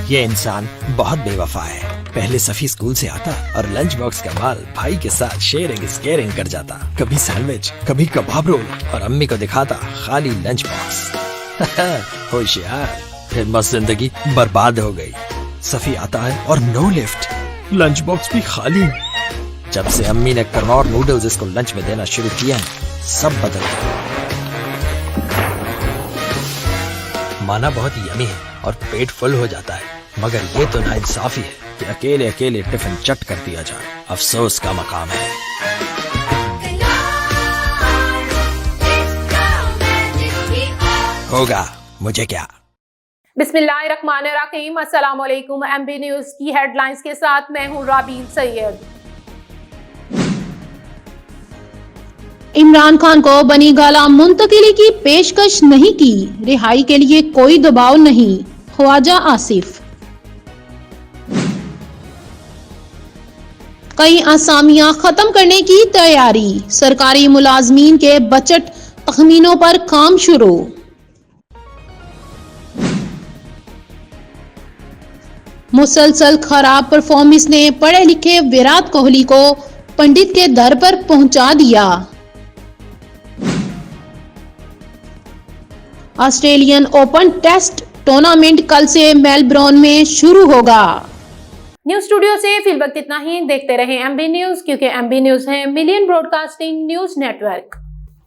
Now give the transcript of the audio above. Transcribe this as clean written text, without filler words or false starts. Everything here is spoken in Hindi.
ये इंसान बहुत बेवफा है। पहले सफी स्कूल से आता और लंच बॉक्स का माल भाई के साथ शेयरिंग इज केयरिंग कर जाता। कभी सैंडविच, कभी कबाब रोल, और अम्मी को दिखाता खाली लंच बॉक्स। होशियार। फिर मस्त जिंदगी बर्बाद हो गई। सफी आता है और नो लिफ्ट, लंच बॉक्स भी खाली। जब से अम्मी ने कनौर नूडल्स इसको लंच में देना शुरू किया, सब बदल गया। माना बहुत यमी है और पेट फुल हो जाता है, मगर ये तो नाइंसाफी है कि अकेले अकेले टिफिन चट कर दिया जाए। अफसोस का मकाम है। होगा मुझे क्या। बिस्मिल्लाहिर्रहमानिर्रहीम। अस्सलाम वालेकुम। एमबी न्यूज की हेडलाइंस के साथ मैं हूँ राबील सैयद। इमरान खान को बनी गाला मुंतकिली की पेशकश नहीं की, रिहाई के लिए कोई दबाव नहीं, ख्वाजा आसिफ। कई असामियां खत्म करने की तैयारी, सरकारी मुलाजमीन के बजट तखमीनों पर काम शुरू। मुसलसल खराब परफॉर्मेंस ने पढ़े लिखे विराट कोहली को पंडित के दर पर पहुंचा दिया। ऑस्ट्रेलियन ओपन टेस्ट टूर्नामेंट कल से मेलबर्न में शुरू होगा। न्यूज स्टूडियो से फिल वक्त इतना ही। देखते रहें एमबी न्यूज, क्योंकि एमबी न्यूज है मिलियन ब्रॉडकास्टिंग न्यूज नेटवर्क।